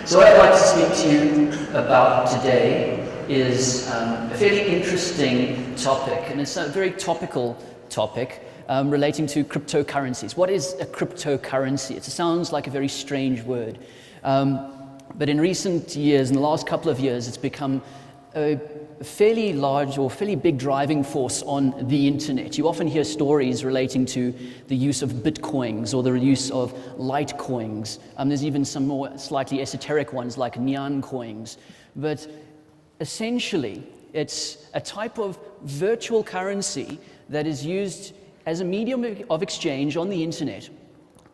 So what I'd like to speak to you about today is a fairly interesting topic, and it's a very topical topic relating to cryptocurrencies. What is a cryptocurrency? It sounds like a very strange word, but in recent years, in the last couple of years, it's become a fairly large or fairly big driving force on the internet. You often hear stories relating to the use of bitcoins or the use of litecoins. There's even some more slightly esoteric ones like neon coins. But essentially, it's a type of virtual currency that is used as a medium of exchange on the internet,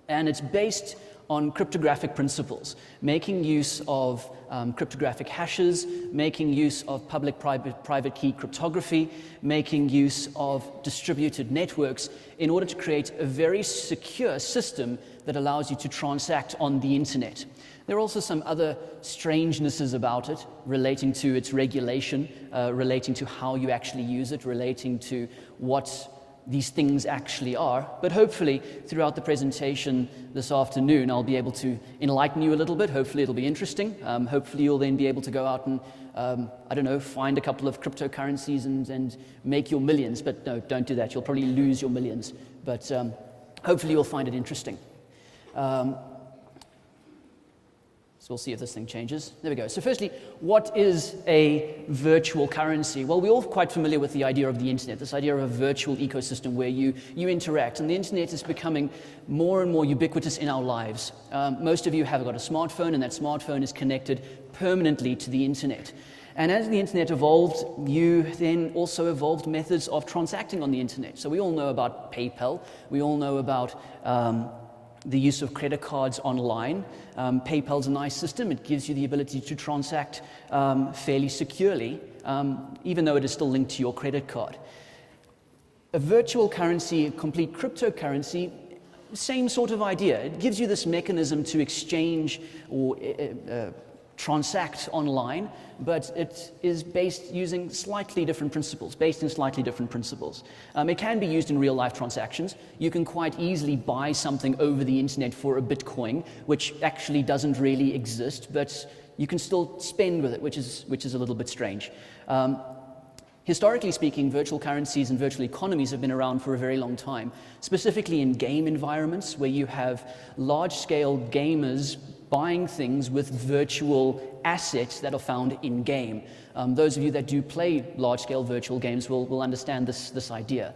and it's based on cryptographic principles, making use of cryptographic hashes, making use of public-private key cryptography, making use of distributed networks in order to create a very secure system that allows you to transact on the internet. There are also some other strangenesses about it relating to its regulation, relating to how you actually use it, relating to what these things actually are. But hopefully, throughout the presentation this afternoon, I'll be able to enlighten you a little bit. Hopefully, it'll be interesting. Hopefully, you'll then be able to go out and, I don't know, find a couple of cryptocurrencies and make your millions. But no, don't do that. You'll probably lose your millions. But hopefully, you'll find it interesting. So we'll see if this thing changes. There we go. So firstly, what is a virtual currency? Well, we're all quite familiar with the idea of the internet, this idea of a virtual ecosystem where you interact. And the internet is becoming more and more ubiquitous in our lives. Most of you have got a smartphone, and that smartphone is connected permanently to the internet. And as the internet evolved, you then also evolved methods of transacting on the internet. So we all know about PayPal. We all know about the use of credit cards online. PayPal's a nice system. It gives you the ability to transact fairly securely, even though it is still linked to your credit card. A virtual currency, a complete cryptocurrency, same sort of idea. It gives you this mechanism to exchange or transact online, but it is based using slightly different principles, It can be used in real life transactions. You can quite easily buy something over the internet for a Bitcoin, which actually doesn't really exist, but you can still spend with it, which is a little bit strange. Historically speaking, virtual currencies and virtual economies have been around for a very long time, specifically in game environments where you have large-scale gamers buying things with virtual assets that are found in-game. Those of you that do play large-scale virtual games will understand this idea.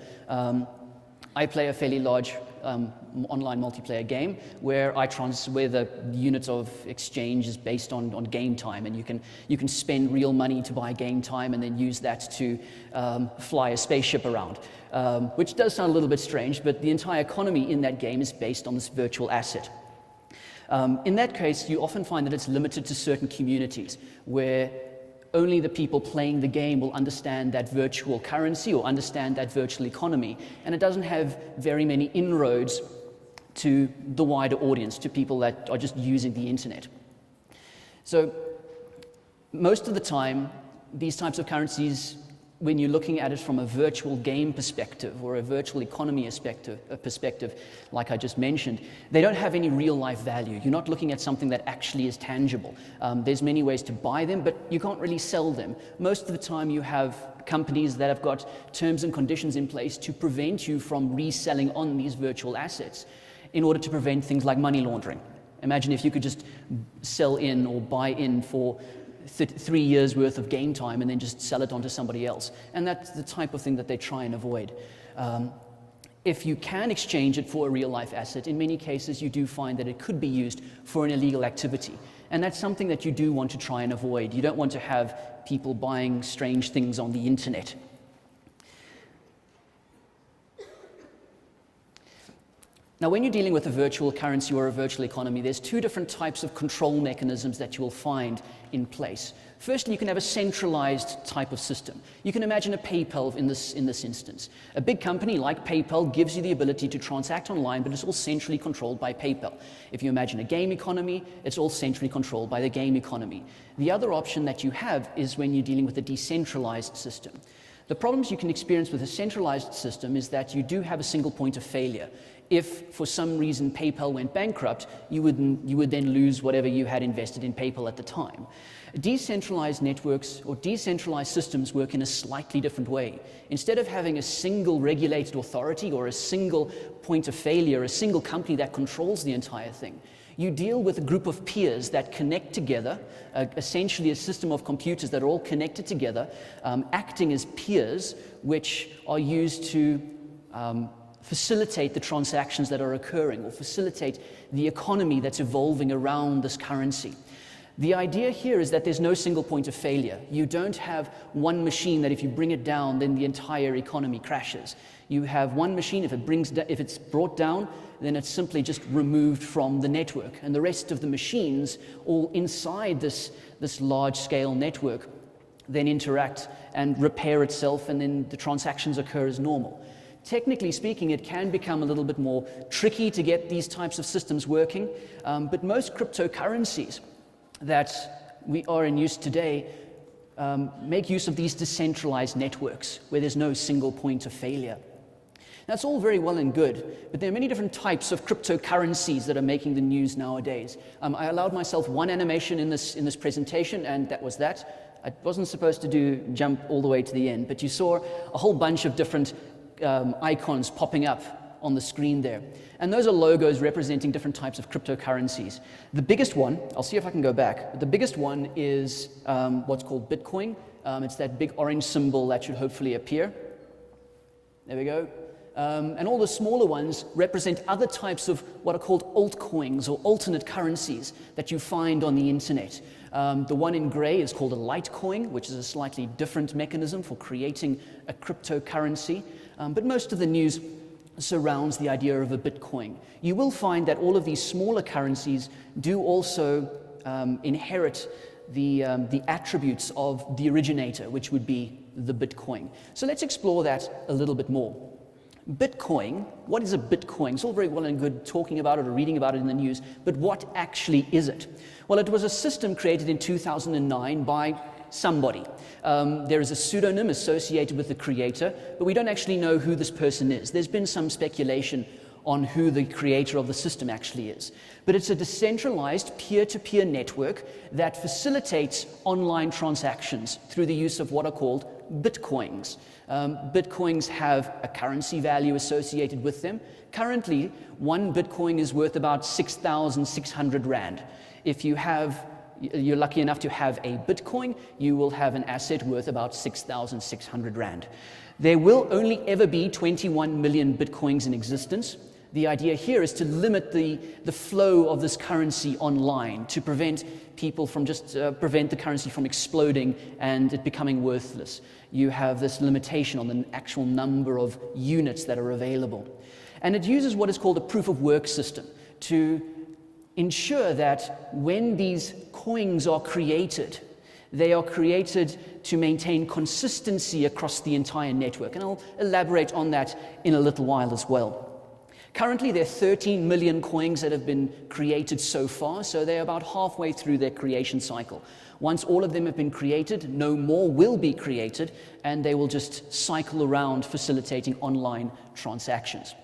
I play a fairly large online multiplayer game where the unit of exchange is based on game time, and you can spend real money to buy game time and then use that to fly a spaceship around, which does sound a little bit strange, but the entire economy in that game is based on this virtual asset. In that case, you often find that it's limited to certain communities where only the people playing the game will understand that virtual currency or understand that virtual economy, and it doesn't have very many inroads to the wider audience, to people that are just using the internet. So most of the time, these types of currencies, when you're looking at it from a virtual game perspective or a virtual economy perspective, like I just mentioned, they don't have any real life value. You're not looking at something that actually is tangible. There's many ways to buy them, but you can't really sell them. Most of the time you have companies that have got terms and conditions in place to prevent you from reselling on these virtual assets in order to prevent things like money laundering. Imagine if you could just sell in or buy in for 3 years worth of game time and then just sell it on to somebody else. And that's the type of thing that they try and avoid. If you can exchange it for a real life asset, in many cases you do find that it could be used for an illegal activity. And that's something that you do want to try and avoid. You don't want to have people buying strange things on the internet. Now, when you're dealing with a virtual currency or a virtual economy, there's two different types of control mechanisms that you will find in place. Firstly, you can have a centralized type of system. You can imagine a PayPal in this instance. A big company like PayPal gives you the ability to transact online, but it's all centrally controlled by PayPal. If you imagine a game economy, it's all centrally controlled by the game economy. The other option that you have is when you're dealing with a decentralized system. The problems you can experience with a centralized system is that you do have a single point of failure. If for some reason PayPal went bankrupt, you would then lose whatever you had invested in PayPal at the time. Decentralized networks or decentralized systems work in a slightly different way. Instead of having a single regulated authority or a single point of failure, a single company that controls the entire thing, you deal with a group of peers that connect together, essentially a system of computers that are all connected together, acting as peers, which are used to facilitate the transactions that are occurring or facilitate the economy that's evolving around this currency. The idea here is that there's no single point of failure. You don't have one machine that if you bring it down, then the entire economy crashes. You have one machine, if it's brought down, then it's simply just removed from the network. And the rest of the machines, all inside this large-scale network, then interact and repair itself, and then the transactions occur as normal. Technically speaking, it can become a little bit more tricky to get these types of systems working, but most cryptocurrencies that we are in use today make use of these decentralized networks where there's no single point of failure. That's all very well and good, but there are many different types of cryptocurrencies that are making the news nowadays. I allowed myself one animation in this presentation, and that was that. I wasn't supposed to jump all the way to the end, but you saw a whole bunch of different icons popping up on the screen there. And those are logos representing different types of cryptocurrencies. The biggest one, I'll see if I can go back, but the biggest one is what's called Bitcoin. It's that big orange symbol that should hopefully appear. There we go. And all the smaller ones represent other types of what are called altcoins or alternate currencies that you find on the internet. The one in gray is called a Litecoin, which is a slightly different mechanism for creating a cryptocurrency. But most of the news surrounds the idea of a Bitcoin. You will find that all of these smaller currencies do also inherit the attributes of the originator, which would be the Bitcoin. So let's explore that a little bit more. Bitcoin, what is a Bitcoin? It's all very well and good talking about it or reading about it in the news, but what actually is it? Well, it was a system created in 2009 by somebody. There is a pseudonym associated with the creator, but we don't actually know who this person is. There's been some speculation on who the creator of the system actually is. But it's a decentralized peer-to-peer network that facilitates online transactions through the use of what are called bitcoins. Bitcoins have a currency value associated with them. Currently, one bitcoin is worth about 6,600 Rand. If you're lucky enough to have a bitcoin, you will have an asset worth about 6,600 Rand. There will only ever be 21 million bitcoins in existence. The idea here is to limit the flow of this currency online to prevent people from prevent the currency from exploding and it becoming worthless. You have this limitation on the actual number of units that are available. And it uses what is called a proof of work system to ensure that when these coins are created, they are created to maintain consistency across the entire network. And I'll elaborate on that in a little while as well. Currently, there are 13 million coins that have been created so far, so they're about halfway through their creation cycle. Once all of them have been created, no more will be created, and they will just cycle around facilitating online transactions.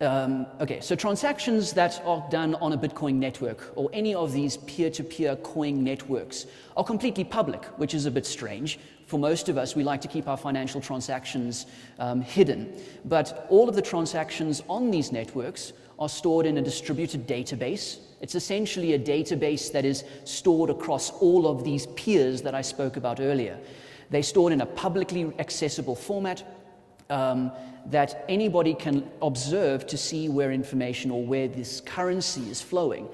Okay, so transactions that are done on a Bitcoin network or any of these peer-to-peer coin networks are completely public, which is a bit strange. For most of us, we like to keep our financial transactions hidden, but all of the transactions on these networks are stored in a distributed database. It's essentially a database that is stored across all of these peers that I spoke about earlier. They're stored in a publicly accessible format that anybody can observe to see where information or where this currency is flowing.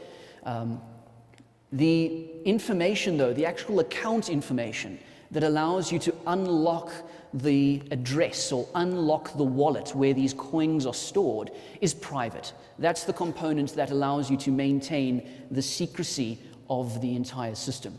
The information, though, the actual account information that allows you to unlock the address or unlock the wallet where these coins are stored is private. That's the component that allows you to maintain the secrecy of the entire system.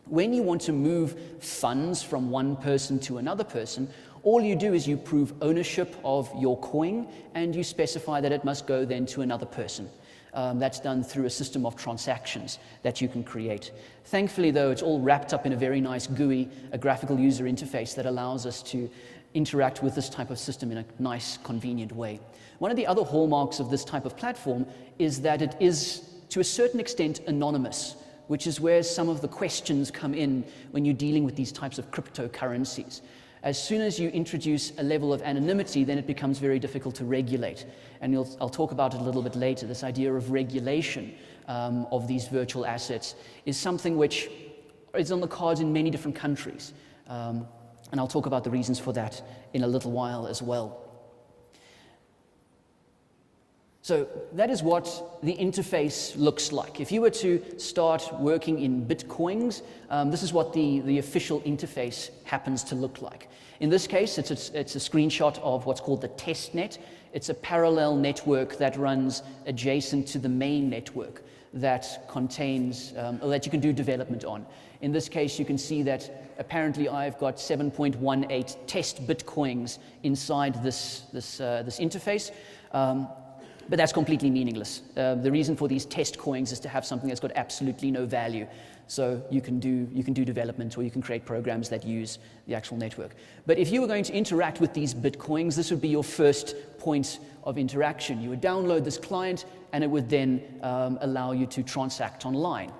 When you want to move funds from one person to another person, all you do is you prove ownership of your coin and you specify that it must go then to another person. That's done through a system of transactions that you can create. Thankfully, though, it's all wrapped up in a very nice GUI, a graphical user interface that allows us to interact with this type of system in a nice, convenient way. One of the other hallmarks of this type of platform is that it is, to a certain extent, anonymous, which is where some of the questions come in when you're dealing with these types of cryptocurrencies. As soon as you introduce a level of anonymity, then it becomes very difficult to regulate. And I'll talk about it a little bit later. This idea of regulation of these virtual assets is something which is on the cards in many different countries. And I'll talk about the reasons for that in a little while as well. So that is what the interface looks like. If you were to start working in Bitcoins, this is what the official interface happens to look like. In this case, it's a screenshot of what's called the Testnet. It's a parallel network that runs adjacent to the main network that contains, or that you can do development on. In this case, you can see that apparently I've got 7.18 test Bitcoins inside this interface. But that's completely meaningless. The reason for these test coins is to have something that's got absolutely no value. So you can do development, or you can create programs that use the actual network. But if you were going to interact with these Bitcoins, this would be your first point of interaction. You would download this client, and it would then allow you to transact online.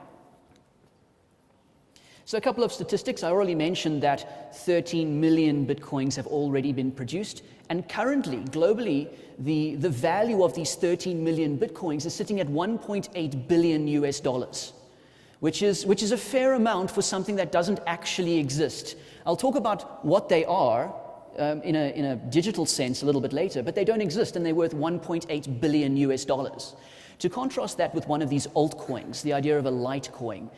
So a couple of statistics. I already mentioned that 13 million Bitcoins have already been produced. And currently, globally, the value of these 13 million Bitcoins is sitting at $1.8 billion US dollars, which is a fair amount for something that doesn't actually exist. I'll talk about what they are in a digital sense a little bit later, but they don't exist, and they're worth 1.8 billion US dollars. To contrast that with one of these altcoins, the idea of a Litecoin,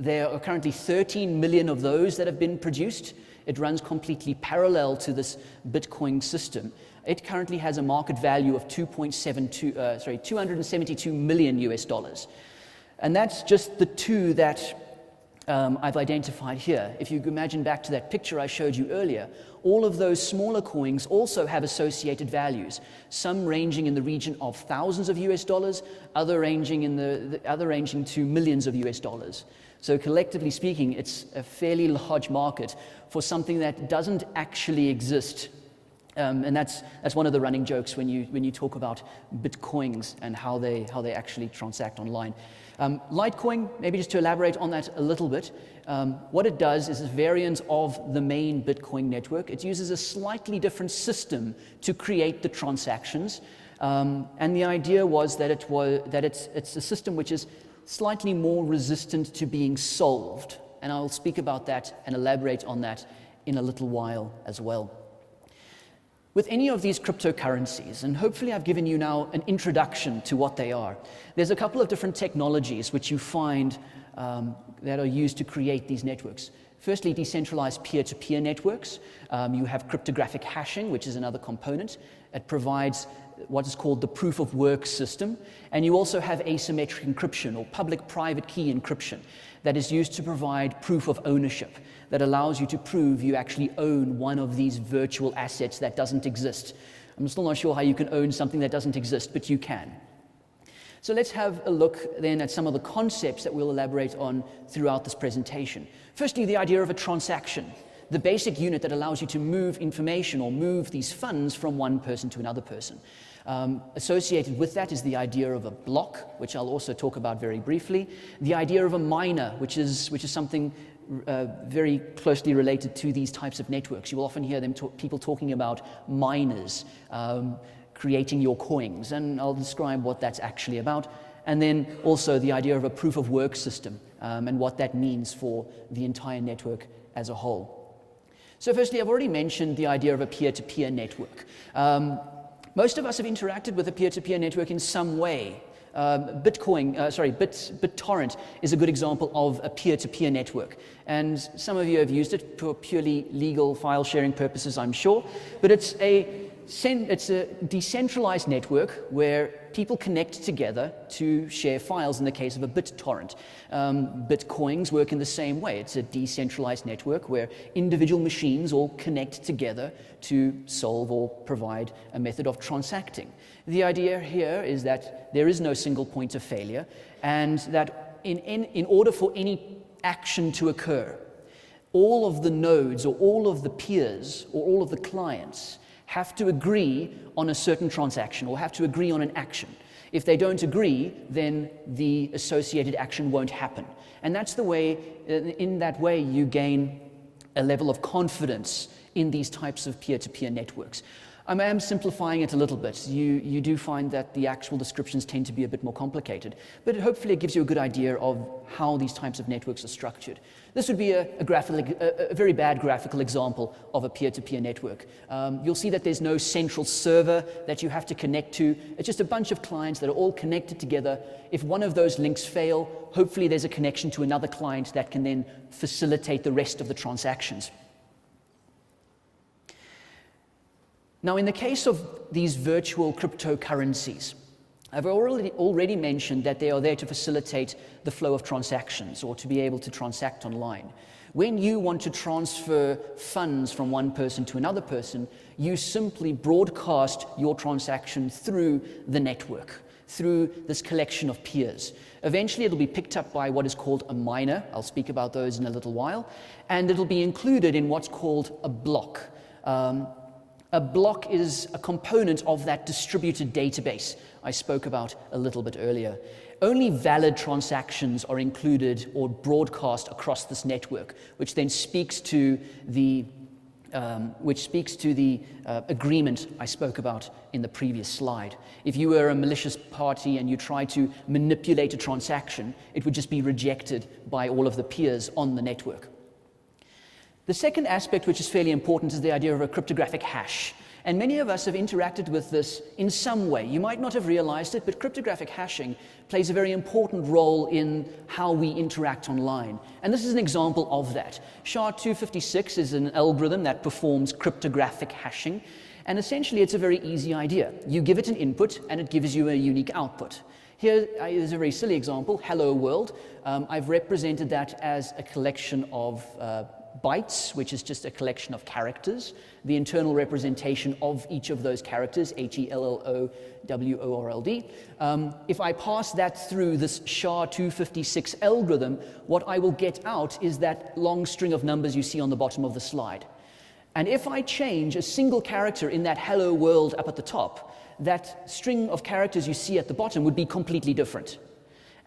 there are currently 13 million of those that have been produced. It runs completely parallel to this Bitcoin system. It currently has a market value of 272 million US dollars. And that's just the two that I've identified here. If you imagine back to that picture I showed you earlier, all of those smaller coins also have associated values, some ranging in the region of thousands of US dollars, other ranging to millions of US dollars. So collectively speaking, it's a fairly large market for something that doesn't actually exist. And that's one of the running jokes when you talk about Bitcoins and how they actually transact online. Litecoin, maybe just to elaborate on that a little bit, what it does is a variant of the main Bitcoin network. It uses a slightly different system to create the transactions. And the idea was that it's a system which is slightly more resistant to being solved. And I'll speak about that and elaborate on that in a little while as well. With any of these cryptocurrencies, and hopefully I've given you now an introduction to what they are, there's a couple of different technologies which you find that are used to create these networks. Firstly, decentralized peer-to-peer networks. You have cryptographic hashing, which is another component. It provides what is called the proof of work system. And you also have asymmetric encryption, or public-private key encryption, that is used to provide proof of ownership, that allows you to prove you actually own one of these virtual assets that doesn't exist. I'm still not sure how you can own something that doesn't exist, but you can. So let's have a look then at some of the concepts that we'll elaborate on throughout this presentation. Firstly, the idea of a transaction, the basic unit that allows you to move information or move these funds from one person to another person. Associated with that is the idea of a block, which I'll also talk about very briefly. The idea of a miner, which is something very closely related to these types of networks. You will often hear people talking about miners creating your coins, and I'll describe what that's actually about. And then also the idea of a proof of work system and what that means for the entire network as a whole. So firstly, I've already mentioned the idea of a peer-to-peer network. Most of us have interacted with a peer-to-peer network in some way. BitTorrent is a good example of a peer-to-peer network. And some of you have used it for purely legal file sharing purposes, I'm sure. But it's a decentralized network where people connect together to share files in the case of a BitTorrent. Bitcoins work in the same way. It's a decentralized network where individual machines all connect together to solve or provide a method of transacting. The idea here is that there is no single point of failure, and that in order for any action to occur, all of the nodes or all of the peers or all of the clients have to agree on a certain transaction or have to agree on an action. If they don't agree, then the associated action won't happen. And that's the way, in that way, you gain a level of confidence in these types of peer-to-peer networks. I am simplifying it a little bit. You do find that the actual descriptions tend to be a bit more complicated, but hopefully it gives you a good idea of how these types of networks are structured. This would be a very bad graphical example of a peer-to-peer network. You'll see that there's no central server that you have to connect to. It's just a bunch of clients that are all connected together. If one of those links fail, hopefully there's a connection to another client that can then facilitate the rest of the transactions. Now, in the case of these virtual cryptocurrencies, I've already mentioned that they are there to facilitate the flow of transactions or to be able to transact online. When you want to transfer funds from one person to another person, you simply broadcast your transaction through the network, through this collection of peers. Eventually, it'll be picked up by what is called a miner. I'll speak about those in a little while. And it'll be included in what's called a block. A block is a component of that distributed database I spoke about a little bit earlier. Only valid transactions are included or broadcast across this network, which then speaks to the agreement I spoke about in the previous slide. If you were a malicious party and you tried to manipulate a transaction, it would just be rejected by all of the peers on the network. The second aspect, which is fairly important, is the idea of a cryptographic hash. And many of us have interacted with this in some way. You might not have realized it, but cryptographic hashing plays a very important role in how we interact online. And this is an example of that. SHA-256 is an algorithm that performs cryptographic hashing. And essentially, it's a very easy idea. You give it an input, and it gives you a unique output. Here is a very silly example, hello world. I've represented that as a collection of bytes, which is just a collection of characters, the internal representation of each of those characters, HELLOWORLD. If I pass that through this SHA-256 algorithm, what I will get out is that long string of numbers you see on the bottom of the slide. And if I change a single character in that hello world up at the top, that string of characters you see at the bottom would be completely different.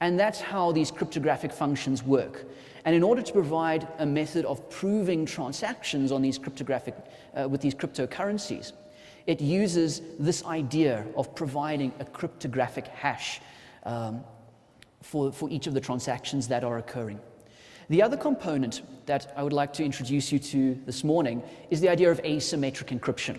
And that's how these cryptographic functions work. And in order to provide a method of proving transactions on these with these cryptocurrencies, it uses this idea of providing a cryptographic hash for each of the transactions that are occurring. The other component that I would like to introduce you to this morning is the idea of asymmetric encryption,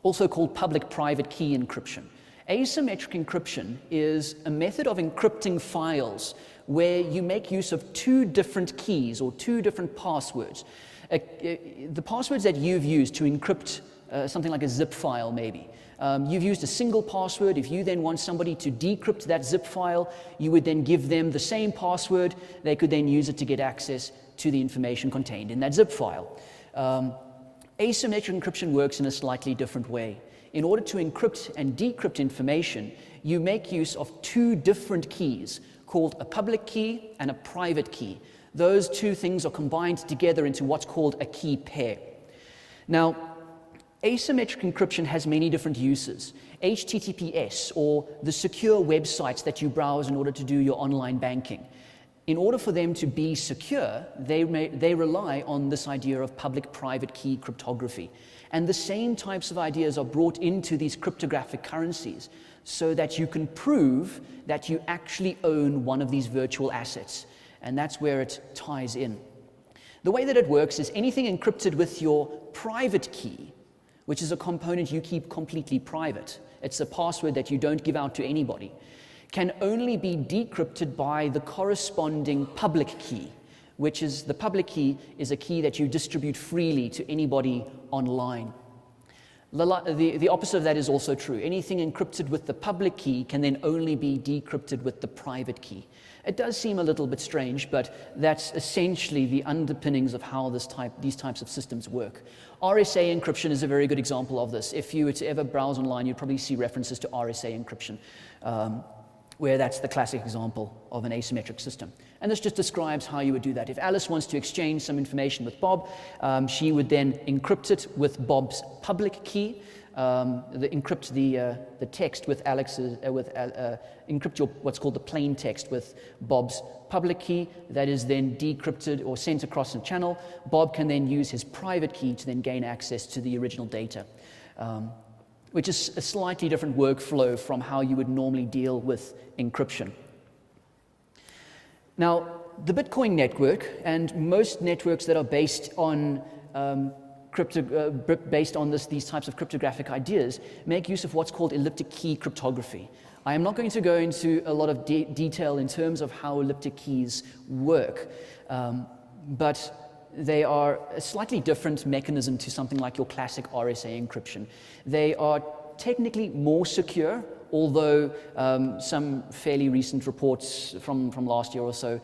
also called public-private key encryption. Asymmetric encryption is a method of encrypting files where you make use of two different keys or two different passwords. The passwords that you've used to encrypt something like a zip file maybe. You've used a single password. If you then want somebody to decrypt that zip file, you would then give them the same password. They could then use it to get access to the information contained in that zip file. Asymmetric encryption works in a slightly different way. In order to encrypt and decrypt information, you make use of two different keys called a public key and a private key. Those two things are combined together into what's called a key pair. Now, asymmetric encryption has many different uses. HTTPS, or the secure websites that you browse in order to do your online banking. In order for them to be secure, they rely on this idea of public-private key cryptography. And the same types of ideas are brought into these cryptographic currencies so that you can prove that you actually own one of these virtual assets. And that's where it ties in. The way that it works is anything encrypted with your private key, which is a component you keep completely private. It's a password that you don't give out to anybody, can only be decrypted by the corresponding public key, which is the public key is a key that you distribute freely to anybody online. The opposite of that is also true. Anything encrypted with the public key can then only be decrypted with the private key. It does seem a little bit strange, but that's essentially the underpinnings of how these types of systems work. RSA encryption is a very good example of this. If you were to ever browse online, you'd probably see references to RSA encryption. where that's the classic example of an asymmetric system. And this just describes how you would do that. If Alice wants to exchange some information with Bob, she would then encrypt it with Bob's public key, encrypt the text with Alex's, encrypt what's called the plain text with Bob's public key. That is then decrypted or sent across a channel. Bob can then use his private key to then gain access to the original data, which is a slightly different workflow from how you would normally deal with encryption. Now, the Bitcoin network and most networks that are based on these types of cryptographic ideas make use of what's called elliptic key cryptography. I am not going to go into a lot of detail in terms of how elliptic keys work, but they are a slightly different mechanism to something like your classic RSA encryption. They are technically more secure, although some fairly recent reports from last year or so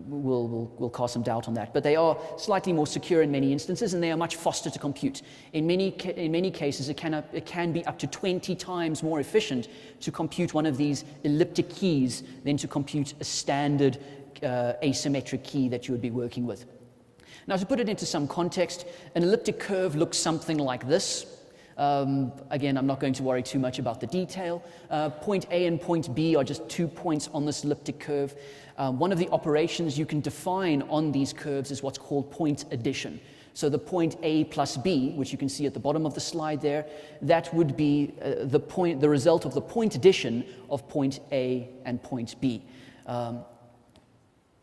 will cast some doubt on that. But they are slightly more secure in many instances, and they are much faster to compute. In many cases, it can be up to 20 times more efficient to compute one of these elliptic keys than to compute a standard asymmetric key that you would be working with. Now, to put it into some context, an elliptic curve looks something like this. Again, I'm not going to worry too much about the detail. Point A and point B are just 2 points on this elliptic curve. One of the operations you can define on these curves is what's called point addition. So the point A plus B, which you can see at the bottom of the slide there, that would be the result of the point addition of point A and point B.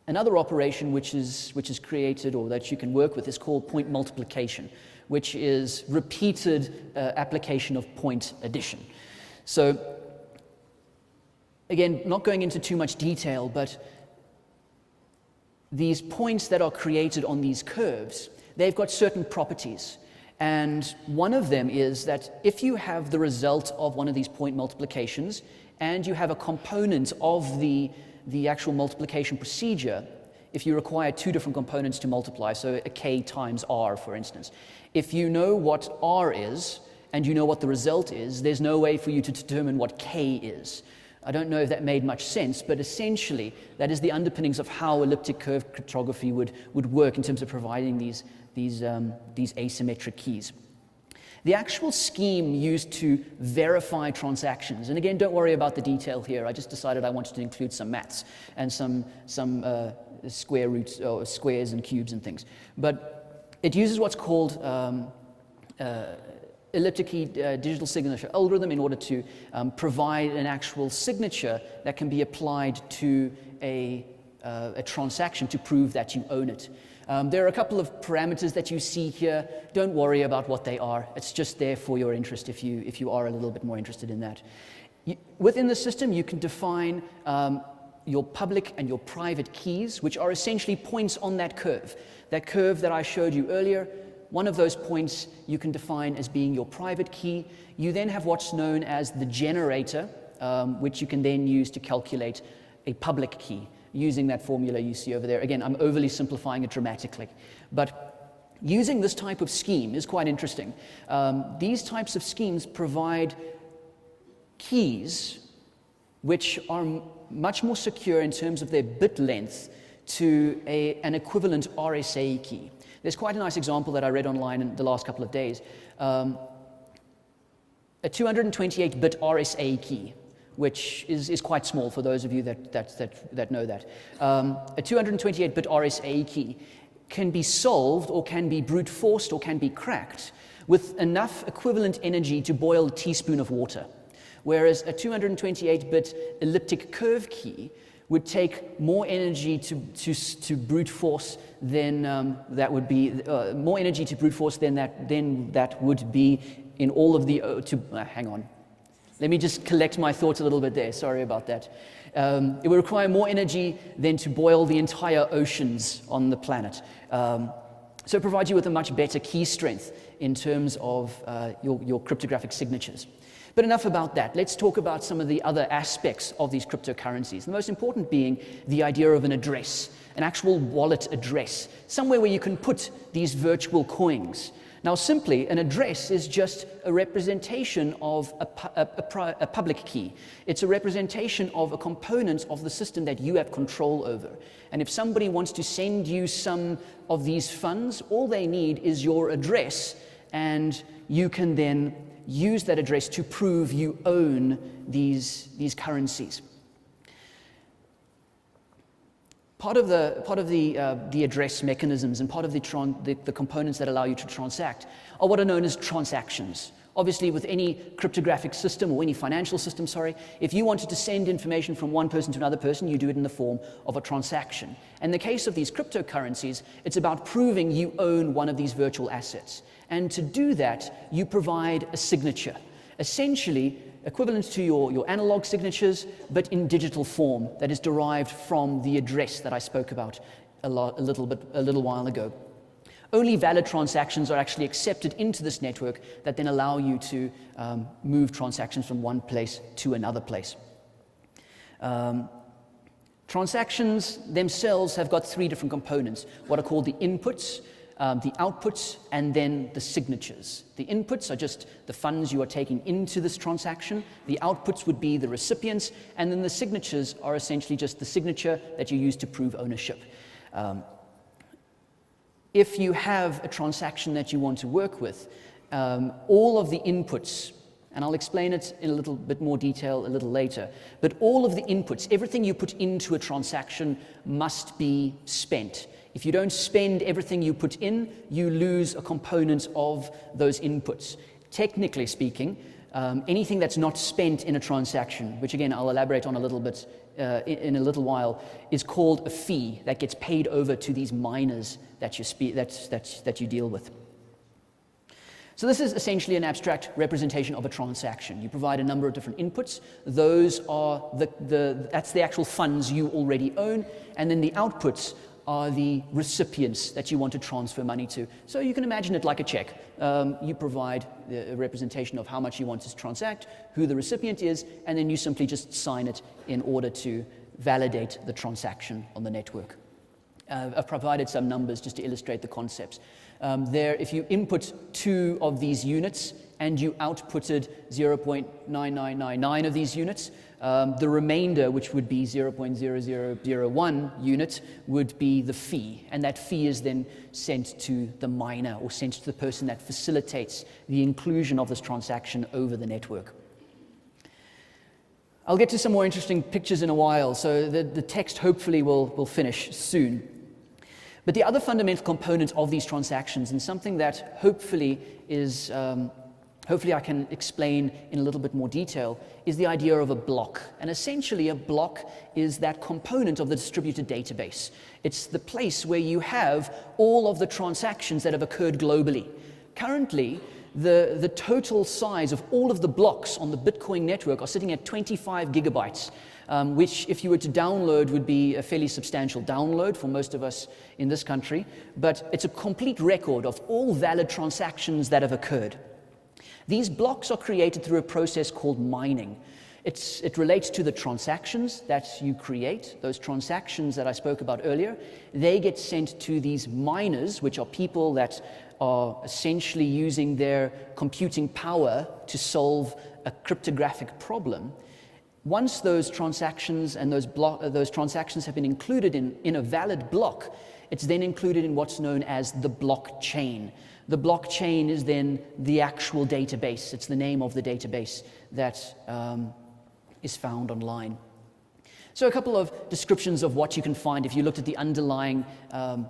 Another operation which is created or that you can work with is called point multiplication, which is repeated application of point addition. So again, not going into too much detail, but these points that are created on these curves, they've got certain properties. And one of them is that if you have the result of one of these point multiplications and you have a component of the actual multiplication procedure, if you require two different components to multiply, so a k times r, for instance, if you know what r is and you know what the result is, there's no way for you to determine what k is. I don't know if that made much sense, but essentially that is the underpinnings of how elliptic curve cryptography would work in terms of providing these asymmetric keys. The actual scheme used to verify transactions, and again, don't worry about the detail here. I just decided I wanted to include some maths and some square roots or squares and cubes and things. But it uses what's called elliptic key digital signature algorithm in order to provide an actual signature that can be applied to a transaction to prove that you own it. There are a couple of parameters that you see here. Don't worry about what they are. It's just there for your interest if you are a little bit more interested in that. Within the system, you can define your public and your private keys, which are essentially points on that curve. That curve that I showed you earlier, one of those points you can define as being your private key. You then have what's known as the generator, which you can then use to calculate a public key, using that formula you see over there. Again, I'm overly simplifying it dramatically, but using this type of scheme is quite interesting. These types of schemes provide keys which are much more secure in terms of their bit length to an equivalent RSA key. There's quite a nice example that I read online in the last couple of days. A 228-bit RSA key, which is quite small for those of you that know that. A 228-bit RSA key can be solved or can be brute forced or can be cracked with enough equivalent energy to boil a teaspoon of water. Whereas a 228-bit elliptic curve key would take more energy to brute force than that would be in all of the hang on. Let me just collect my thoughts a little bit there. Sorry about that. It would require more energy than to boil the entire oceans on the planet. So it provides you with a much better key strength in terms of your cryptographic signatures. But enough about that. Let's talk about some of the other aspects of these cryptocurrencies. The most important being the idea of an address, an actual wallet address, somewhere where you can put these virtual coins. Now, simply, an address is just a representation of a public key. It's a representation of a component of the system that you have control over. And if somebody wants to send you some of these funds, all they need is your address, and you can then use that address to prove you own these currencies. Part of the address mechanisms and part of the components that allow you to transact are what are known as transactions. Obviously, with any cryptographic system or any financial system, if you wanted to send information from one person to another person, you do it in the form of a transaction. In the case of these cryptocurrencies, it's about proving you own one of these virtual assets. And to do that, you provide a signature, essentially equivalent to your analog signatures, but in digital form that is derived from the address that I spoke about a little while ago. Only valid transactions are actually accepted into this network that then allow you to move transactions from one place to another place. Transactions themselves have got three different components, what are called the inputs, the outputs, and then the signatures. The inputs are just the funds you are taking into this transaction. The outputs would be the recipients, and then the signatures are essentially just the signature that you use to prove ownership. If you have a transaction that you want to work with, all of the inputs, and I'll explain it in a little bit more detail a little later, but all of the inputs, everything you put into a transaction must be spent. If you don't spend everything you put in, you lose a component of those inputs. Technically speaking, anything that's not spent in a transaction, which again I'll elaborate on a little bit in a little while, is called a fee that gets paid over to these miners that you deal with. So this is essentially an abstract representation of a transaction. You provide a number of different inputs. Those are that's the actual funds you already own, and then the outputs are the recipients that you want to transfer money to. So you can imagine it like a check. You provide a representation of how much you want to transact, who the recipient is, and then you simply just sign it in order to validate the transaction on the network. I've provided some numbers just to illustrate the concepts. If you input 2 of these units and you outputted 0.9999 of these units, the remainder, which would be 0.0001 unit, would be the fee, and that fee is then sent to the miner or sent to the person that facilitates the inclusion of this transaction over the network. I'll get to some more interesting pictures in a while, so the text hopefully will finish soon. But the other fundamental component of these transactions, and something that hopefully I can explain in a little bit more detail, is the idea of a block. And essentially a block is that component of the distributed database. It's the place where you have all of the transactions that have occurred globally. Currently, the total size of all of the blocks on the Bitcoin network are sitting at 25 gigabytes, which if you were to download would be a fairly substantial download for most of us in this country, but it's a complete record of all valid transactions that have occurred. These blocks are created through a process called mining. It relates to the transactions that you create. Those transactions that I spoke about earlier, they get sent to these miners, which are people that are essentially using their computing power to solve a cryptographic problem. Once those transactions and those transactions have been included in a valid block, it's then included in what's known as the blockchain. The blockchain is then the actual database. It's the name of the database that is found online. So a couple of descriptions of what you can find if you looked at the underlying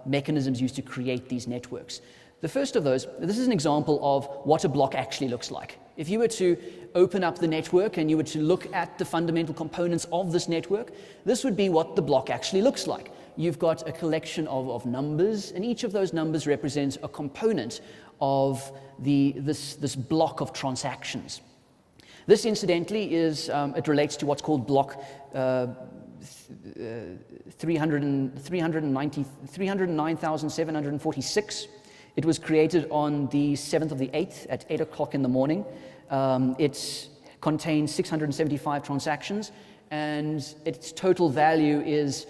mechanisms used to create these networks. The first of those, this is an example of what a block actually looks like. If you were to open up the network and you were to look at the fundamental components of this network, this would be what the block actually looks like. You've got a collection of numbers, and each of those numbers represents a component of this block of transactions. This, incidentally, it relates to what's called block 309,746. It was created on the 7th of the 8th at 8 o'clock in the morning. It contains 675 transactions, and its total value is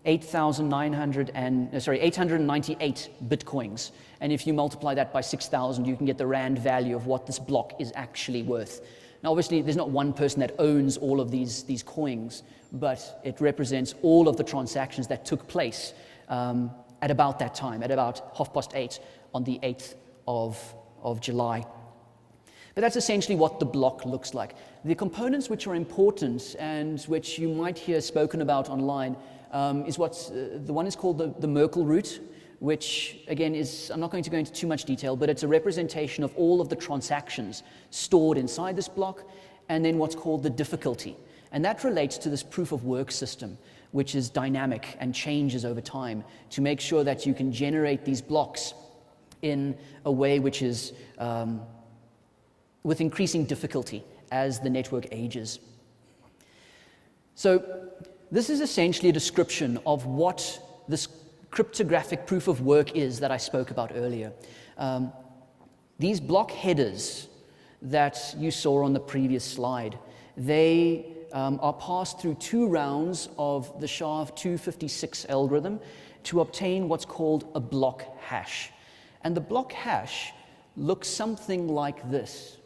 898 bitcoins. And if you multiply that by 6,000, you can get the rand value of what this block is actually worth. Now, obviously, there's not one person that owns all of these coins, but it represents all of the transactions that took place at about that time, at about 8:30 on the 8th of July. But that's essentially what the block looks like. The components which are important and which you might hear spoken about online is the one is called the Merkle root, which again is, I'm not going to go into too much detail, but it's a representation of all of the transactions stored inside this block, and then what's called the difficulty. And that relates to this proof of work system, which is dynamic and changes over time to make sure that you can generate these blocks in a way which is with increasing difficulty as the network ages. So this is essentially a description of what this cryptographic proof of work is that I spoke about earlier. These block headers that you saw on the previous slide, they are passed through 2 rounds of the SHA-256 algorithm to obtain what's called a block hash. And the block hash looks something like this.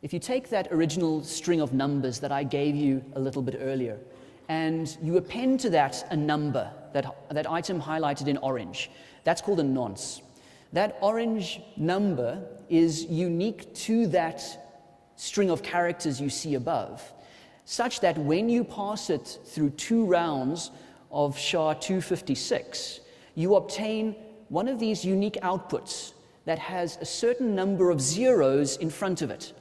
If you take that original string of numbers that I gave you a little bit earlier, and you append to that a number, that item highlighted in orange, that's called a nonce. That orange number is unique to that string of characters you see above, such that when you pass it through 2 rounds of SHA-256, you obtain one of these unique outputs that has a certain number of zeros in front of it.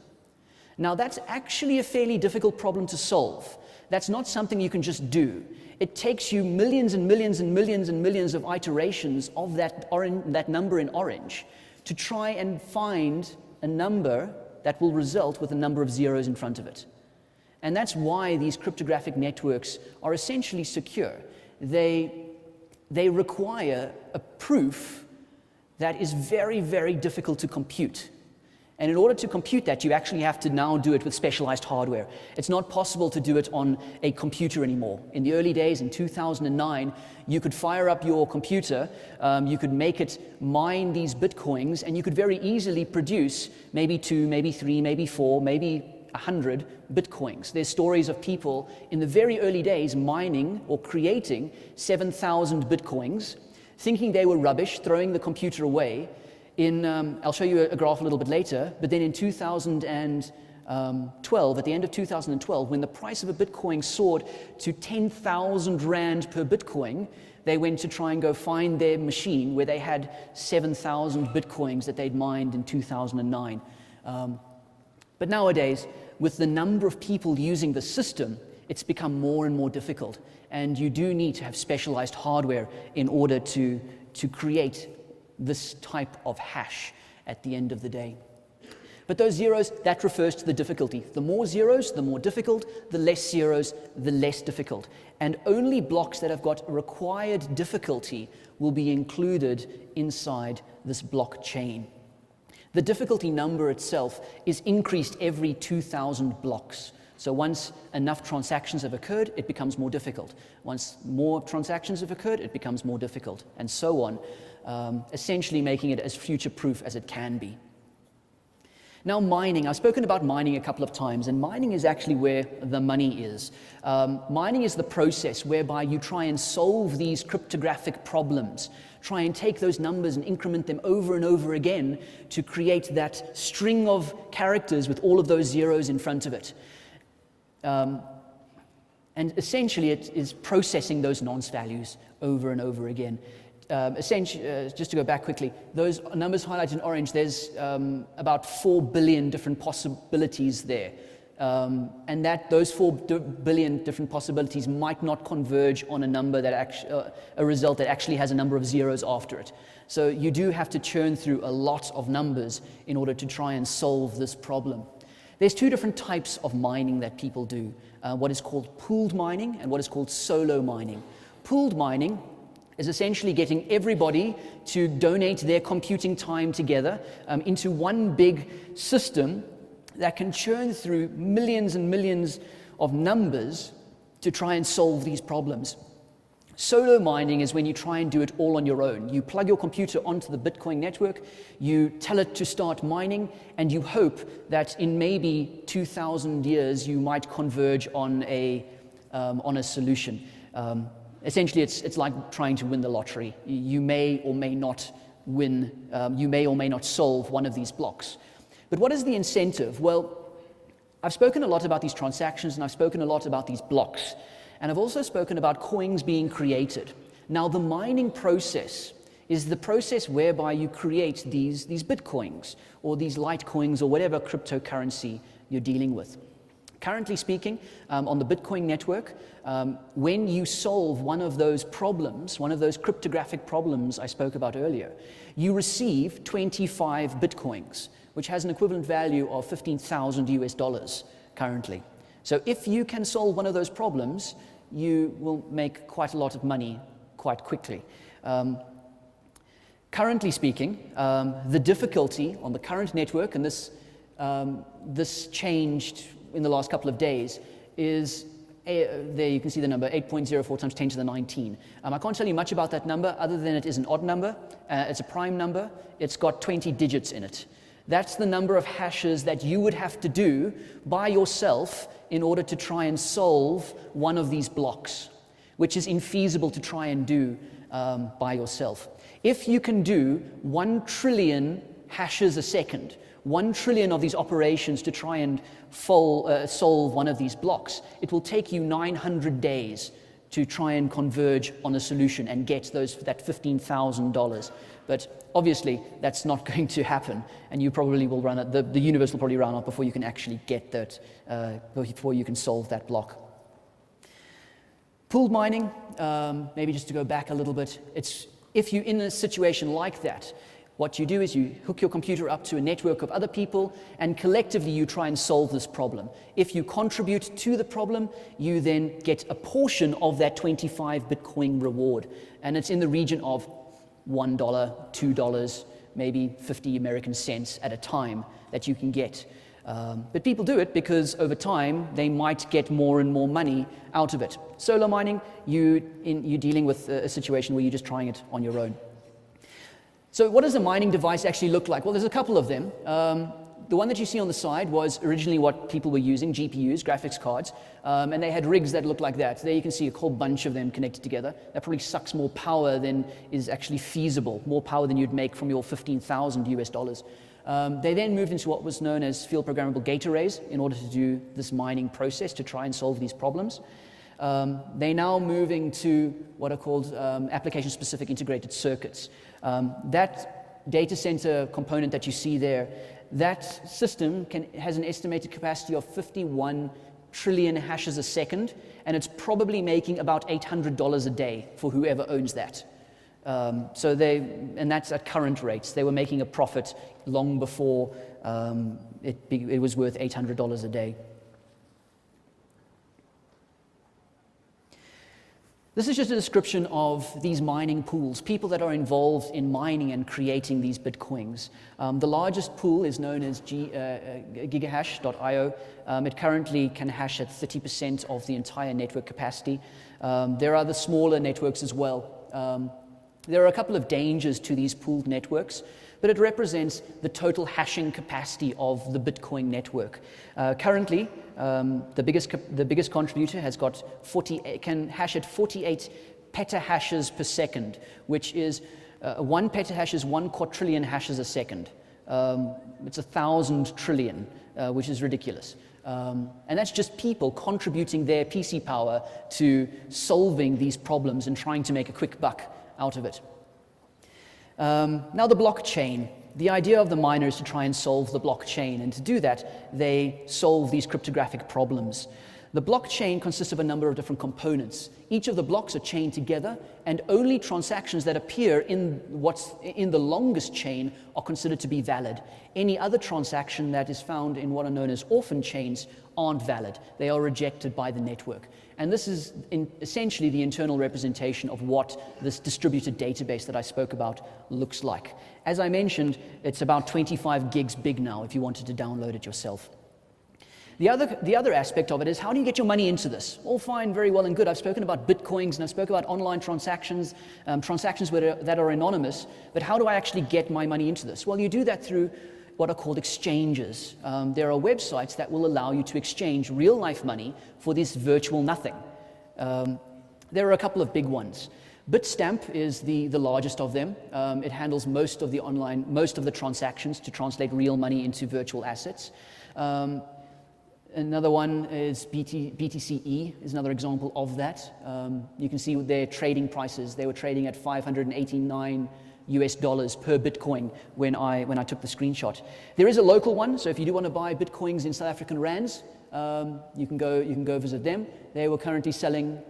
Now, that's actually a fairly difficult problem to solve. That's not something you can just do. It takes you millions and millions and millions and millions of iterations of that number in orange to try and find a number that will result with a number of zeros in front of it. And that's why these cryptographic networks are essentially secure. They require a proof that is very, very difficult to compute. And in order to compute that, you actually have to now do it with specialized hardware. It's not possible to do it on a computer anymore. In the early days, in 2009, you could fire up your computer, you could make it mine these bitcoins, and you could very easily produce maybe 2, maybe 3, maybe 4, maybe 100 bitcoins. There's stories of people in the very early days mining or creating 7,000 bitcoins, thinking they were rubbish, throwing the computer away. I'll show you a graph a little bit later, but then in 2012, at the end of 2012, when the price of a Bitcoin soared to 10,000 Rand per Bitcoin, they went to try and go find their machine where they had 7,000 Bitcoins that they'd mined in 2009. But nowadays, with the number of people using the system, it's become more and more difficult, and you do need to have specialized hardware in order to create this type of hash at the end of the day. But those zeros, that refers to the difficulty. The more zeros, the more difficult. The less zeros, the less difficult. And only blocks that have got required difficulty will be included inside this blockchain. The difficulty number itself is increased every 2,000 blocks. So once enough transactions have occurred, it becomes more difficult. Once more transactions have occurred, it becomes more difficult, and so on, essentially making it as future-proof as it can be. Now, mining. I've spoken about mining a couple of times, and mining is actually where the money is. Mining is the process whereby you try and solve these cryptographic problems, try and take those numbers and increment them over and over again to create that string of characters with all of those zeros in front of it. And essentially, it is processing those nonce values over and over again. Just to go back quickly, those numbers highlighted in orange, there's about 4 billion different possibilities there. And those 4 billion different possibilities might not converge on a number that a result that actually has a number of zeros after it. So you do have to churn through a lot of numbers in order to try and solve this problem. There's 2 different types of mining that people do, what is called pooled mining and what is called solo mining. Pooled mining is essentially getting everybody to donate their computing time together into one big system that can churn through millions and millions of numbers to try and solve these problems. Solo mining is when you try and do it all on your own. You plug your computer onto the Bitcoin network, you tell it to start mining, and you hope that in maybe 2,000 years you might converge on a solution. Essentially, it's like trying to win the lottery. You may or may not win, you may or may not solve one of these blocks. But what is the incentive? Well, I've spoken a lot about these transactions, and I've spoken a lot about these blocks. And I've also spoken about coins being created. Now, the mining process is the process whereby you create these bitcoins or these litecoins or whatever cryptocurrency you're dealing with. Currently speaking, on the Bitcoin network, when you solve one of those problems, one of those cryptographic problems I spoke about earlier, you receive 25 bitcoins, which has an equivalent value of 15,000 US dollars currently. So if you can solve one of those problems, you will make quite a lot of money quite quickly. Currently speaking, the difficulty on the current network, and this changed in the last couple of days, is there you can see the number 8.04 times 10 to the 19. I can't tell you much about that number other than it is an odd number. It's a prime number. It's got 20 digits in it. That's the number of hashes that you would have to do by yourself in order to try and solve one of these blocks, which is infeasible to try and do by yourself. If you can do 1 trillion hashes a second, 1 trillion of these operations to try and solve one of these blocks, it will take you 900 days to try and converge on a solution and get that $15,000. But obviously, that's not going to happen, and you probably will run out, the universe will probably run out before you can actually get that, before you can solve that block. Pooled mining, maybe just to go back a little bit, if you're in a situation like that, what you do is you hook your computer up to a network of other people, and collectively you try and solve this problem. If you contribute to the problem, you then get a portion of that 25 Bitcoin reward, and it's in the region of $1, $2, maybe 50 American cents at a time that you can get. But people do it because over time they might get more and more money out of it. Solo mining, you're dealing with a situation where you're just trying it on your own. So what does a mining device actually look like? Well, there's a couple of them. The one that you see on the side was originally what people were using, GPUs, graphics cards, and they had rigs that looked like that. There you can see a whole bunch of them connected together. That probably sucks more power than is actually feasible, more power than you'd make from your 15,000 US dollars. They then moved into what was known as field programmable gate arrays in order to do this mining process to try and solve these problems. They're now moving to what are called application-specific integrated circuits. That data center component that you see there, that system has an estimated capacity of 51 trillion hashes a second, and it's probably making about $800 a day for whoever owns that. And that's at current rates. They were making a profit long before it was worth $800 a day. This is just a description of these mining pools, people that are involved in mining and creating these bitcoins. The largest pool is known as gigahash.io. It currently can hash at 30% of the entire network capacity. There are other smaller networks as well. There are a couple of dangers to these pooled networks, but it represents the total hashing capacity of the Bitcoin network. Currently, the biggest contributor can hash at 48 petahashes per second, which is 1 petahash is 1 quadrillion hashes a second. It's 1,000 trillion, which is ridiculous. And that's just people contributing their PC power to solving these problems and trying to make a quick buck out of it. Now the blockchain. The idea of the miner is to try and solve the blockchain, and to do that, they solve these cryptographic problems. The blockchain consists of a number of different components. Each of the blocks are chained together, and only transactions that appear in the longest chain are considered to be valid. Any other transaction that is found in what are known as orphan chains aren't valid. They are rejected by the network. And this is essentially the internal representation of what this distributed database that I spoke about looks like. As I mentioned, it's about 25 gigs big now if you wanted to download it yourself. The other aspect of it is, how do you get your money into this? All fine, very well and good. I've spoken about bitcoins and I've spoken about online transactions, that are anonymous, but how do I actually get my money into this? Well, you do that through what are called exchanges. There are websites that will allow you to exchange real life money for this virtual nothing. There are a couple of big ones. Bitstamp is the largest of them. It handles most of the transactions to translate real money into virtual assets. Another one is BTCE is another example of that. You can see their trading prices. They were trading at $589 per Bitcoin when I took the screenshot. There is a local one, so if you do want to buy Bitcoins in South African rands, you can go visit them. They were currently selling.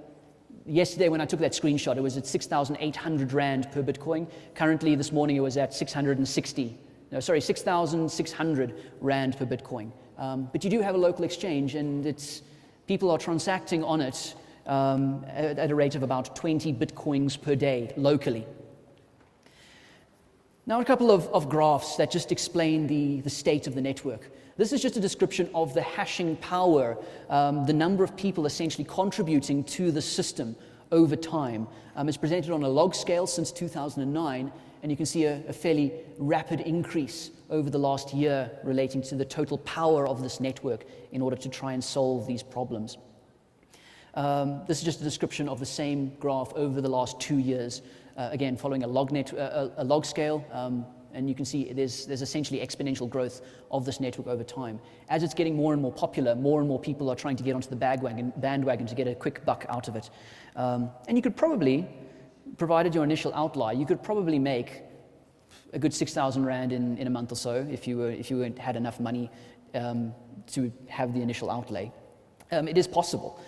Yesterday when I took that screenshot, it was at 6,800 Rand per Bitcoin. Currently this morning it was at 6,600 Rand per Bitcoin. But you do have a local exchange, and people are transacting on it at a rate of about 20 Bitcoins per day locally. Now a couple of graphs that just explain the state of the network. This is just a description of the hashing power, the number of people essentially contributing to the system over time. It's presented on a log scale since 2009, and you can see a fairly rapid increase over the last year relating to the total power of this network in order to try and solve these problems. This is just a description of the same graph over the last 2 years, again following a log scale, and you can see there's essentially exponential growth of this network over time. As it's getting more and more popular, more and more people are trying to get onto the bandwagon to get a quick buck out of it. And you could probably, provided your initial outlay, you could probably make a good 6,000 Rand in a month or so if you had enough money to have the initial outlay. It is possible.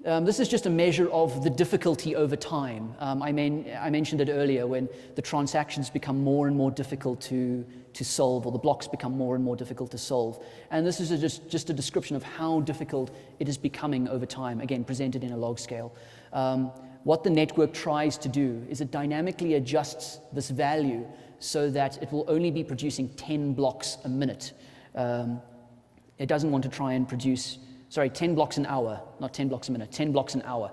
This is just a measure of the difficulty over time. I mentioned it earlier, when the transactions become more and more difficult to solve, or the blocks become more and more difficult to solve. And this is just a description of how difficult it is becoming over time, again, presented in a log scale. What the network tries to do is it dynamically adjusts this value so that it will only be producing 10 blocks a minute. It doesn't want to try and produce 10 blocks an hour, not 10 blocks a minute, 10 blocks an hour.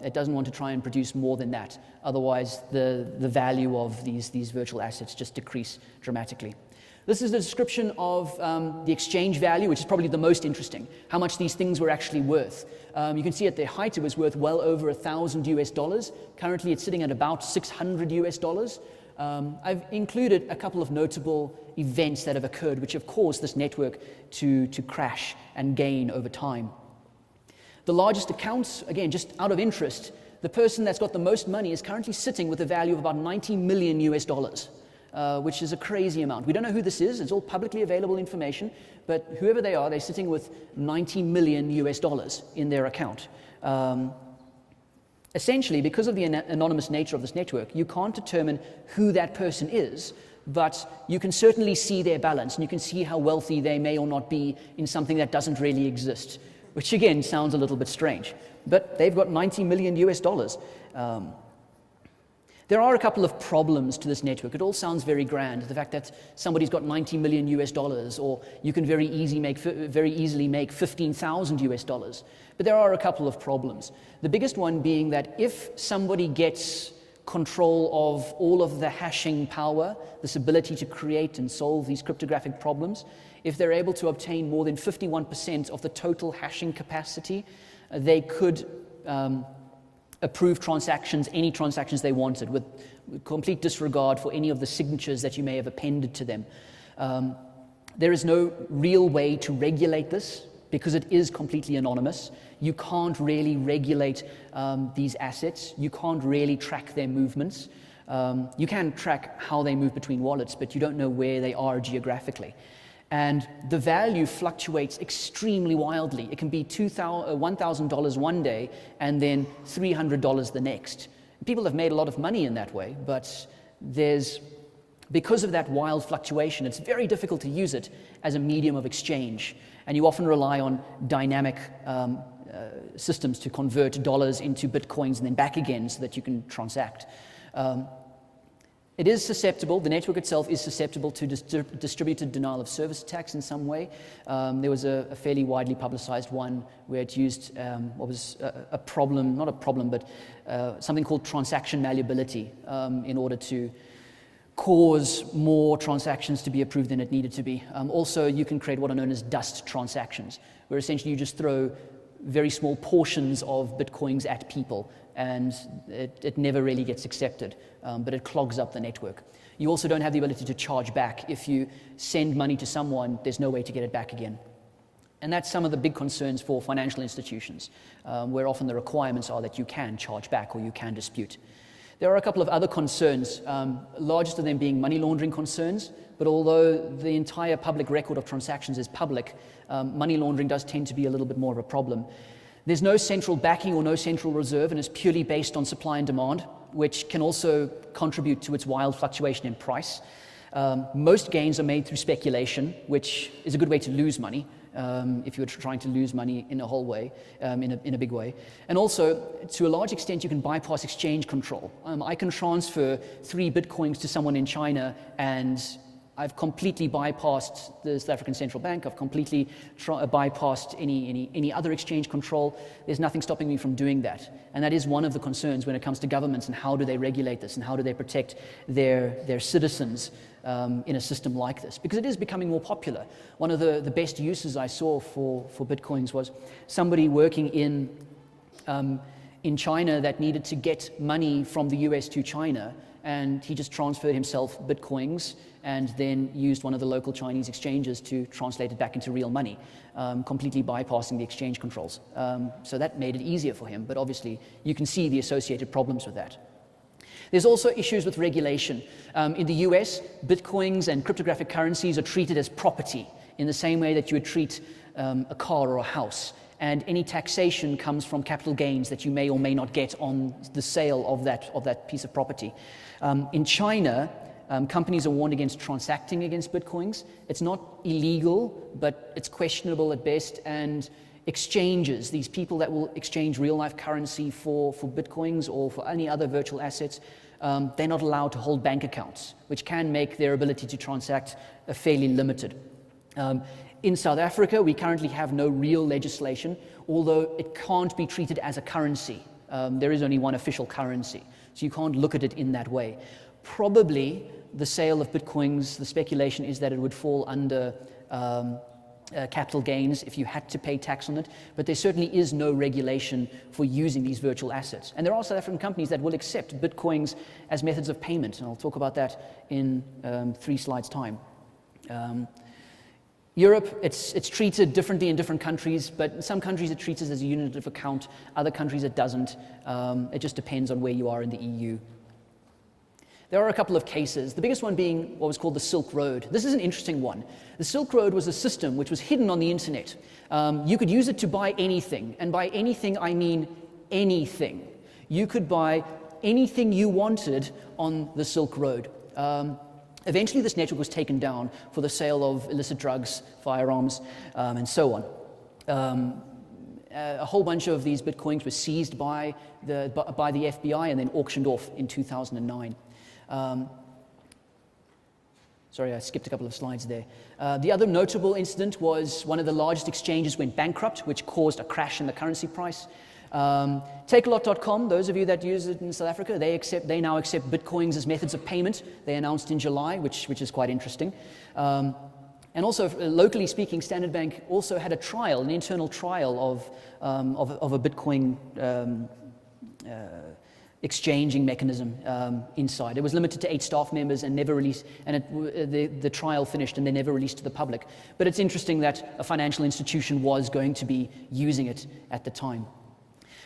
It doesn't want to try and produce more than that. Otherwise, the value of these virtual assets just decrease dramatically. This is a description of the exchange value, which is probably the most interesting, how much these things were actually worth. You can see at their height, it was worth well over $1,000 US. Currently, it's sitting at about $600 US. I've included a couple of notable events that have occurred which have caused this network to crash and gain over time. The largest accounts, again, just out of interest, the person that's got the most money is currently sitting with a value of about $90 million US, which is a crazy amount. We don't know who this is. It's all publicly available information, but whoever they are, they're sitting with $90 million US in their account. Essentially, because of the anonymous nature of this network, you can't determine who that person is, but you can certainly see their balance, and you can see how wealthy they may or not be in something that doesn't really exist, which again sounds a little bit strange. But they've got $90 million US. There are a couple of problems to this network. It all sounds very grand, the fact that somebody's got $90 million US, or you can very easily make 15,000 US. But there are a couple of problems. The biggest one being that if somebody gets control of all of the hashing power, this ability to create and solve these cryptographic problems, if they're able to obtain more than 51% of the total hashing capacity, they could approve transactions, any transactions they wanted, with complete disregard for any of the signatures that you may have appended to them. There is no real way to regulate this because it is completely anonymous. You can't really regulate these assets. You can't really track their movements. You can track how they move between wallets, but you don't know where they are geographically. And the value fluctuates extremely wildly. It can be $1,000 one day and then $300 the next. People have made a lot of money in that way, but because of that wild fluctuation, it's very difficult to use it as a medium of exchange. And you often rely on dynamic systems to convert dollars into bitcoins and then back again so that you can transact. It is susceptible, the network itself is susceptible to distributed denial of service attacks in some way. There was a fairly widely publicized one where it used what was a problem, not a problem, but something called transaction malleability in order to cause more transactions to be approved than it needed to be. Also, you can create what are known as dust transactions, where essentially you just throw very small portions of Bitcoins at people, and it never really gets accepted, but it clogs up the network. You also don't have the ability to charge back. If you send money to someone, there's no way to get it back again. And that's some of the big concerns for financial institutions, where often the requirements are that you can charge back or you can dispute. There are a couple of other concerns, largest of them being money laundering concerns, but although the entire public record of transactions is public, money laundering does tend to be a little bit more of a problem. There's no central backing or no central reserve, and it's purely based on supply and demand, which can also contribute to its wild fluctuation in price. Most gains are made through speculation, which is a good way to lose money, if you're trying to lose money in a whole way, in a big way. And also, to a large extent, you can bypass exchange control. I can transfer 3 Bitcoins to someone in China, and I've completely bypassed the South African Central Bank. I've completely bypassed any other exchange control. There's nothing stopping me from doing that. And that is one of the concerns when it comes to governments and how do they regulate this and how do they protect their citizens in a system like this, because it is becoming more popular. One of the best uses I saw for Bitcoins was somebody working in China that needed to get money from the US to China, and he just transferred himself Bitcoins and then used one of the local Chinese exchanges to translate it back into real money, completely bypassing the exchange controls. So that made it easier for him, but obviously you can see the associated problems with that. There's also issues with regulation. In the US, Bitcoins and cryptographic currencies are treated as property in the same way that you would treat a car or a house. And any taxation comes from capital gains that you may or may not get on the sale of that piece of property. In China, companies are warned against transacting against Bitcoins. It's not illegal, but it's questionable at best. And exchanges, these people that will exchange real-life currency for Bitcoins or for any other virtual assets, they're not allowed to hold bank accounts, which can make their ability to transact fairly limited. In South Africa, we currently have no real legislation, although it can't be treated as a currency. There is only one official currency, so you can't look at it in that way. Probably the sale of Bitcoins, the speculation is that it would fall under capital gains if you had to pay tax on it, but there certainly is no regulation for using these virtual assets. And there are South African companies that will accept Bitcoins as methods of payment, and I'll talk about that in 3 slides' time. Europe, it's treated differently in different countries, but in some countries it treats it as a unit of account, other countries it doesn't. It just depends on where you are in the EU. There are a couple of cases, the biggest one being what was called the Silk Road. This is an interesting one. The Silk Road was a system which was hidden on the internet. You could use it to buy anything, and by anything I mean anything. You could buy anything you wanted on the Silk Road. Eventually this network was taken down for the sale of illicit drugs, firearms, and so on. A whole bunch of these Bitcoins were seized by the FBI and then auctioned off in 2009. Sorry, I skipped a couple of slides there. The other notable incident was one of the largest exchanges went bankrupt, which caused a crash in the currency price. Takealot.com, those of you that use it in South Africa, they now accept Bitcoins as methods of payment. They announced in July, which is quite interesting. And also, locally speaking, Standard Bank also had an internal trial of a Bitcoin exchanging mechanism inside. It was limited to 8 staff members and never released, and the trial finished and they never released to the public. But it's interesting that a financial institution was going to be using it at the time.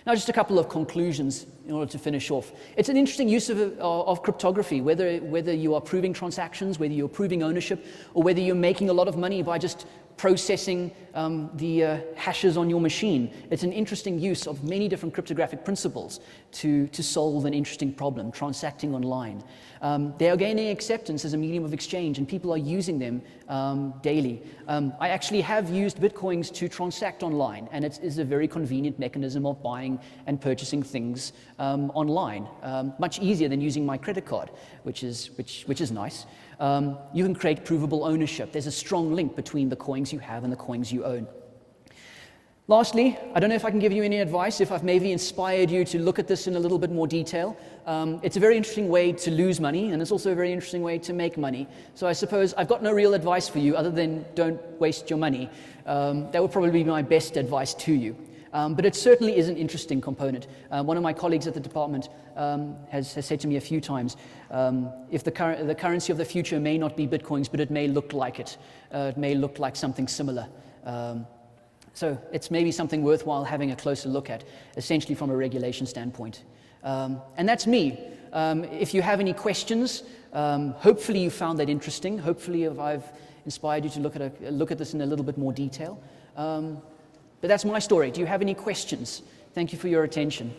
Now, just a couple of conclusions in order to finish off. It's an interesting use of cryptography, whether you are proving transactions, whether you're proving ownership, or whether you're making a lot of money by just processing the hashes on your machine. It's an interesting use of many different cryptographic principles to solve an interesting problem, transacting online. They are gaining acceptance as a medium of exchange, and people are using them daily. I actually have used Bitcoins to transact online, and it is a very convenient mechanism of buying and purchasing things online. Much easier than using my credit card, which is nice. You can create provable ownership. There's a strong link between the coins you have and the coins you own. Lastly, I don't know if I can give you any advice, if I've maybe inspired you to look at this in a little bit more detail. It's a very interesting way to lose money, and it's also a very interesting way to make money. So I suppose I've got no real advice for you other than don't waste your money. That would probably be my best advice to you. But it certainly is an interesting component. One of my colleagues at the department has said to me a few times, if the currency of the future may not be Bitcoins, but it may look like it. It may look like something similar. So it's maybe something worthwhile having a closer look at, essentially from a regulation standpoint. And that's me. If you have any questions, hopefully you found that interesting. Hopefully I've inspired you to look at this in a little bit more detail. But that's my story. Do you have any questions? Thank you for your attention.